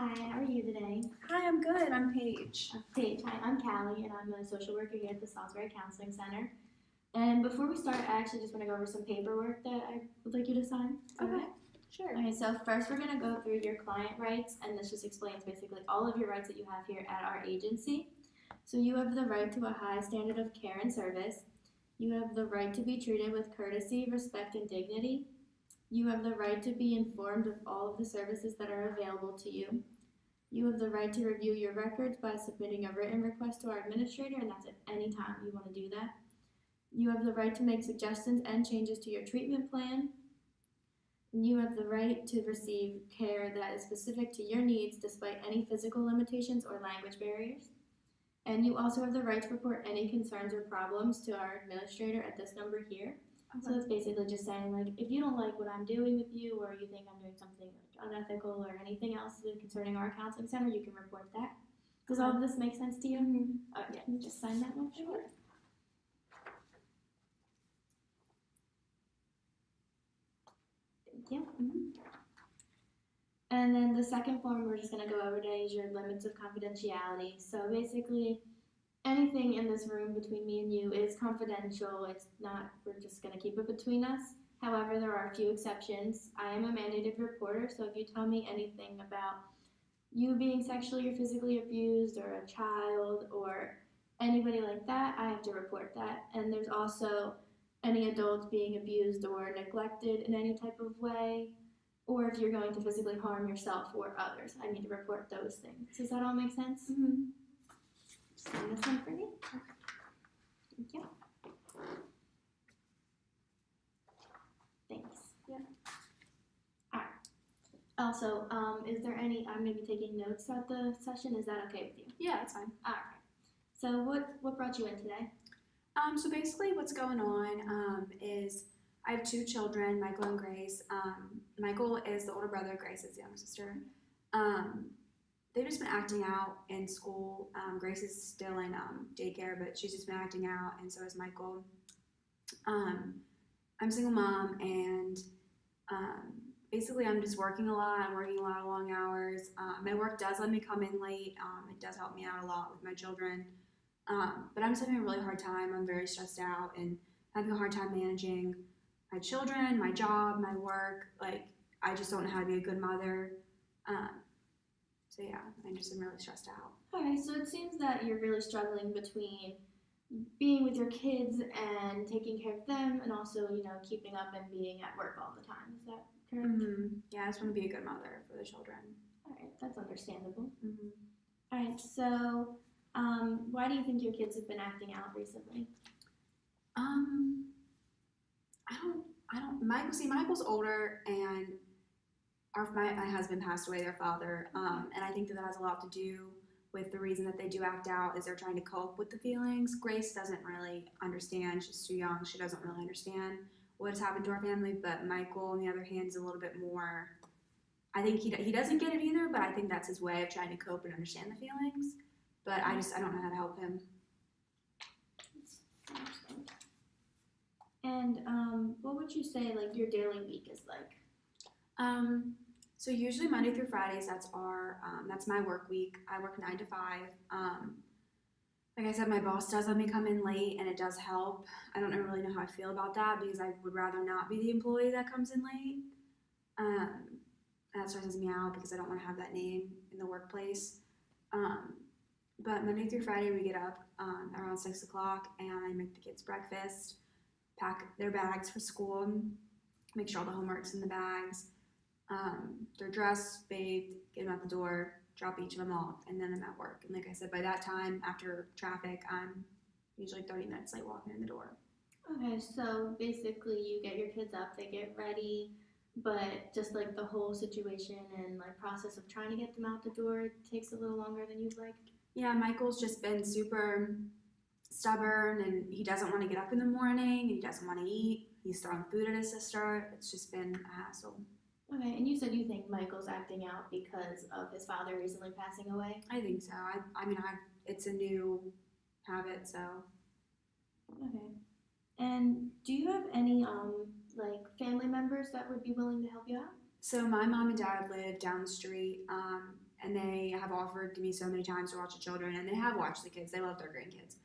Hi, how are you today? Hi, I'm good. I'm Paige. Paige, hi, I'm Callie, and I'm a social worker here at the Salisbury Counseling Center. And before we start, I actually just want to go over some paperwork that I would like you to sign. Okay, sure. Okay, so first we're going to go through your client rights, and this just explains basically all of your rights that you have here at our agency. So you have the right to a high standard of care and service. You have the right to be treated with courtesy, respect, and dignity. You have the right to be informed of all of the services that are available to you. You have the right to review your records by submitting a written request to our administrator, and that's at any time you want to do that. You have the right to make suggestions and changes to your treatment plan. And you have the right to receive care that is specific to your needs despite any physical limitations or language barriers. And you also have the right to report any concerns or problems to our administrator at this number here. Okay. So that's basically just saying, like, if you don't like what I'm doing with you, or you think I'm doing something like unethical or anything else concerning our counseling center, you can report that. Does all of this make sense to you? Mm-hmm. Yeah, you just sign that one. Sure. Thank you. And then the second form we're just going to go over today is your limits of confidentiality. So basically, anything in this room between me and you is confidential. It's not, we're just going to keep it between us. However, there are a few exceptions. I am a mandated reporter, so if you tell me anything about you being sexually or physically abused, or a child, or anybody like that, I have to report that. And there's also any adults being abused or neglected in any type of way, or if you're going to physically harm yourself or others, I need to report those things. Does that all make sense? Mm-hmm. Sign this one for me. Thank you. Thanks. Yeah. All right. Also, is there any? I'm going to be taking notes throughout the session. Is that okay with you? Yeah, that's fine. All right. So what brought you in today? So basically what's going on is I have two children, Michael and Grace. Michael is the older brother, Grace is the younger sister. They've just been acting out in school. Grace is still in daycare, but she's just been acting out, and so is Michael. I'm a single mom, and basically I'm just working a lot. I'm working a lot of long hours. My work does let me come in late. It does help me out a lot with my children. But I'm just having a really hard time. I'm very stressed out and having a hard time managing my children, my job, my work. Like, I just don't know how to be a good mother. So yeah, I'm really stressed out. Okay, so it seems that you're really struggling between being with your kids and taking care of them, and also, keeping up and being at work all the time. Is that correct? Mm-hmm. Yeah, I just want to be a good mother for the children. All right, that's understandable. Mm-hmm. All right, so why do you think your kids have been acting out recently? I don't. Michael's older, and my husband passed away, their father, and I think that has a lot to do with the reason that they do act out is they're trying to cope with the feelings. Grace doesn't really understand. She's too young. She doesn't really understand what has happened to our family, but Michael, on the other hand, is a little bit more, I think he doesn't get it either, but I think that's his way of trying to cope and understand the feelings, but I don't know how to help him. And what would you say, like, your daily week is like? So usually Monday through Fridays, that's my work week. I work 9 to 5. Like I said, my boss does let me come in late, and it does help. I don't really know how I feel about that, because I would rather not be the employee that comes in late. That stresses me out because I don't want to have that name in the workplace. But Monday through Friday, we get up around 6 o'clock, and I make the kids breakfast, pack their bags for school, make sure all the homework's in the bags. They're dressed, bathed, get them out the door, drop each of them off, and then I'm at work. And like I said, by that time, after traffic, I'm usually 30 minutes late walking in the door. Okay, so basically you get your kids up, they get ready, but just like the whole situation and like process of trying to get them out the door takes a little longer than you'd like? Yeah, Michael's just been super stubborn, and he doesn't want to get up in the morning, and he doesn't want to eat. He's throwing food at his sister. It's just been a hassle. Okay, and you said you think Michael's acting out because of his father recently passing away? I think so. It's a new habit, so. Okay. And do you have any like family members that would be willing to help you out? So my mom and dad live down the street, and they have offered to me so many times to watch the children, and they have watched the kids. They love their grandkids.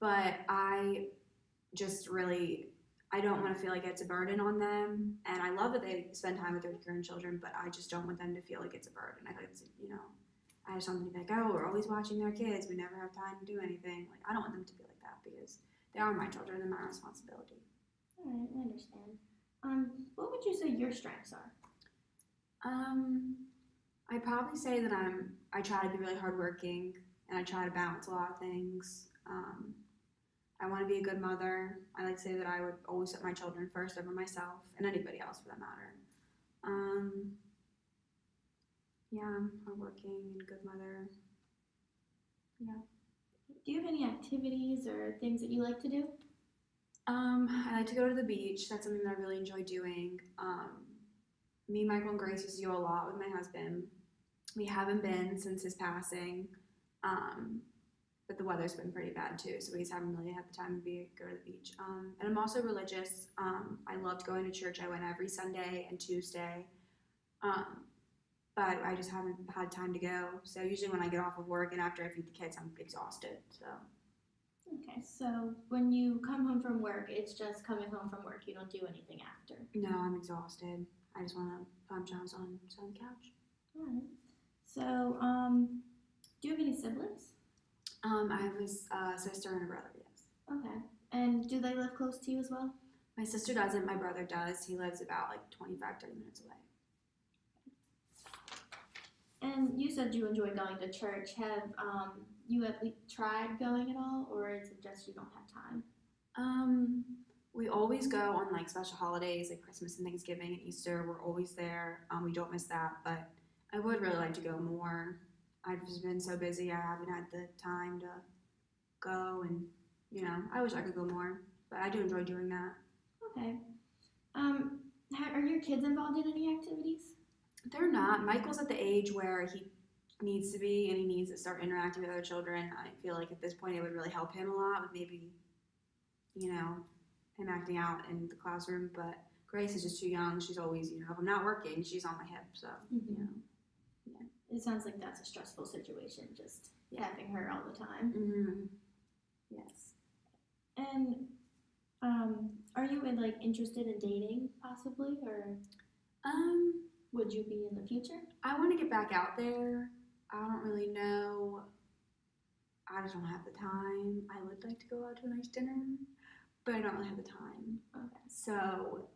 But I just really, I don't want to feel like it's a burden on them. And I love that they spend time with their grandchildren, but I just don't want them to feel like it's a burden. I think it's, I just want them to be like, oh, we're always watching their kids. We never have time to do anything. Like, I don't want them to feel like that because they are my children and my responsibility. All right, I understand. What would you say your strengths are? I'd probably say that I try to be really hardworking and I try to balance a lot of things. I want to be a good mother. I like to say that I would always put my children first over myself and anybody else for that matter. Yeah, I'm hardworking and a good mother. Yeah. Do you have any activities or things that you like to do? I like to go to the beach. That's something that I really enjoy doing. Me, Michael, and Grace used to go a lot with my husband. We haven't been since his passing, but the weather's been pretty bad too, so we just haven't really had the time to go to the beach. And I'm also religious. I loved going to church. I went every Sunday and Tuesday, but I just haven't had time to go. So usually when I get off of work and after I feed the kids, I'm exhausted. So. Okay, so when you come home from work, it's just coming home from work. You don't do anything after. No, I'm exhausted. I just want to put pajamas on, sit on the couch. All right. So, do you have any siblings? I have a sister and a brother, yes. Okay. And do they live close to you as well? My sister doesn't, my brother does. He lives about like 25, 30 minutes away. And you said you enjoy going to church. Have you at least tried going at all, or is it just you don't have time? We always go on like special holidays like Christmas and Thanksgiving and Easter. We're always there. We don't miss that, but I would really like to go more. I've just been so busy. I haven't had the time to go, and I wish I could go more, but I do enjoy doing that. Okay. Are your kids involved in any activities? They're not. Michael's at the age where he needs to be, and he needs to start interacting with other children. I feel like at this point it would really help him a lot with maybe, him acting out in the classroom. But Grace is just too young. She's always, if I'm not working, she's on my hip. So, Yeah. It sounds like that's a stressful situation, just having her all the time. Mm-hmm. Yes. And are you interested in dating possibly, or would you be in the future? I want to get back out there. I don't really know. I just don't have the time. I would like to go out to a nice dinner, but I don't really have the time. Okay. So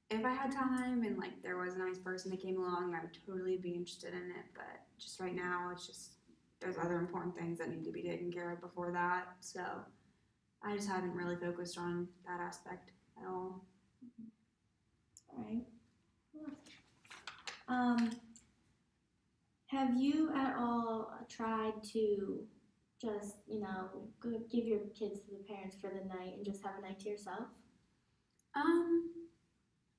if I had time and there was a nice person that came along, I would totally be interested in it. But just right now, it's just there's other important things that need to be taken care of before that. So I just haven't really focused on that aspect at all. All right. Have you at all tried to just, give your kids to the parents for the night and just have a night to yourself?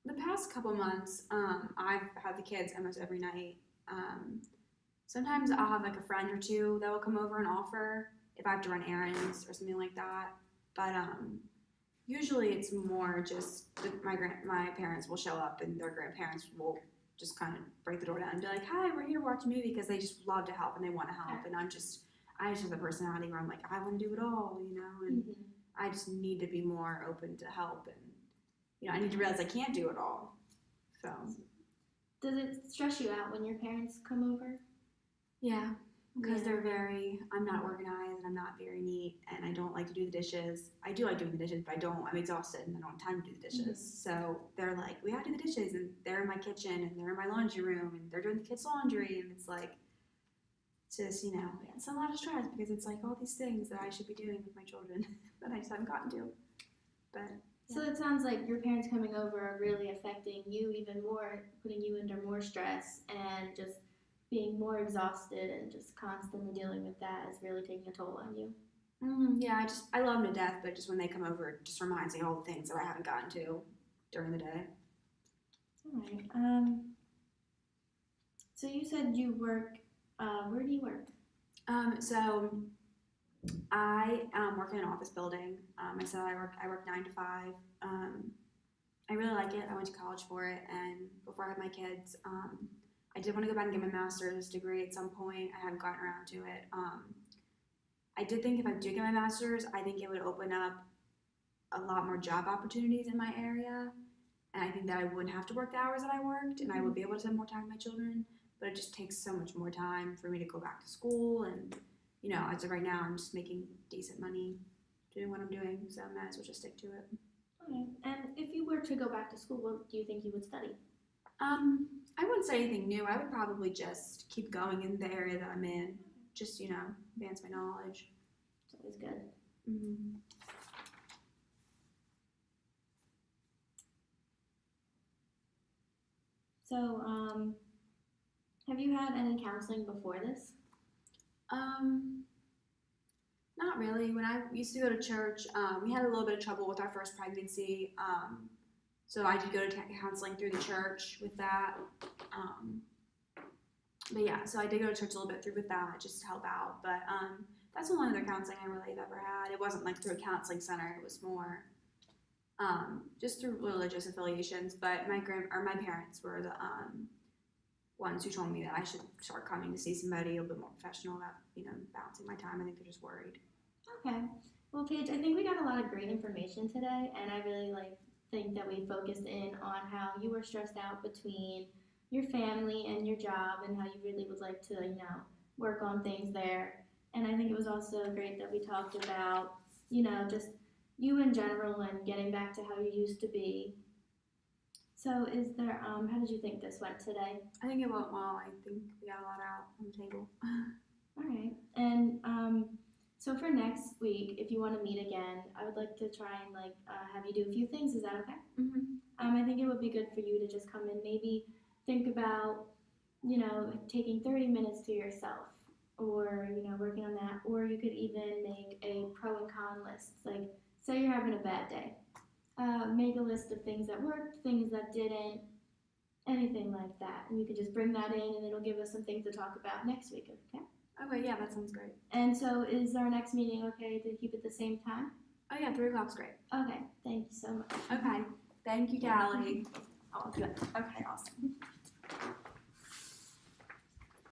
The past couple months, I've had the kids almost every night. Sometimes I'll have a friend or two that will come over and offer if I have to run errands or something like that. But usually it's more just my parents will show up and their grandparents will just kind of break the door down and be like, "Hi, we're here to watch a movie," because they just love to help and they want to help. And I just have the personality where I'm like, I want to do it all, and I just need to be more open to help, and I need to realize I can't do it all. So, does it stress you out when your parents come over? Yeah, because I'm not organized and I'm not very neat and I don't like to do the dishes. I do like doing the dishes, but I'm exhausted and I don't have time to do the dishes. So they're like, we have to do the dishes, and they're in my kitchen and they're in my laundry room and they're doing the kids' laundry, and it's just, it's a lot of stress because it's all these things that I should be doing with my children that I just haven't gotten to. But so it sounds like your parents coming over are really affecting you even more, putting you under more stress and just being more exhausted and just constantly dealing with that is really taking a toll on you. Yeah, I love them to death, but just when they come over, it just reminds me of all the things that I haven't gotten to during the day. All right. So you said you work. Where do you work? So I work in an office building. I said I work 9 to 5. I really like it. I went to college for it, and before I had my kids, I did want to go back and get my master's degree at some point. I haven't gotten around to it. I did think if I do get my master's, I think it would open up a lot more job opportunities in my area. And I think that I wouldn't have to work the hours that I worked, and I would be able to spend more time with my children. But it just takes so much more time for me to go back to school. And, you know, as of right now, I'm just making decent money doing what I'm doing. So I might as well just stick to it. Okay. And if you were to go back to school, what do you think you would study? I wouldn't say anything new. I would probably just keep going in the area that I'm in. Just, you know, advance my knowledge. It's always good. Mm-hmm. So, have you had any counseling before this? Not really. When I used to go to church, we had a little bit of trouble with our first pregnancy. So I did go to counseling through the church with that. But yeah, so I did go to church a little bit through with that just to help out. But that's the only other counseling I really have ever had. It wasn't like through a counseling center. It was more just through religious affiliations. But my parents were the ones who told me that I should start coming to see somebody a little bit more professional about, you know, balancing my time. I think they're just worried. Okay. Well, Paige, I think we got a lot of great information today, and I really think that we focused in on how you were stressed out between your family and your job, and how you really would like to, you know, work on things there. And I think it was also great that we talked about, you know, just you in general and getting back to how you used to be. So is there, how did you think this went today? I think it went well. I think we got a lot out on the table. All right. And so for next week, if you want to meet again, I would like to try and have you do a few things. Is that okay? Mm-hmm. I think it would be good for you to just come in, maybe think about, you know, taking 30 minutes to yourself, or, you know, working on that. Or you could even make a pro and con list. Like, say you're having a bad day. Make a list of things that worked, things that didn't, anything like that. And you could just bring that in, and it'll give us some things to talk about next week, okay? Okay, yeah, that sounds great. And so is our next meeting okay to keep it the same time? Oh yeah, 3 o'clock's great. Okay, thank you so much. Okay, thank you, Kallie. Oh, good. Okay, awesome.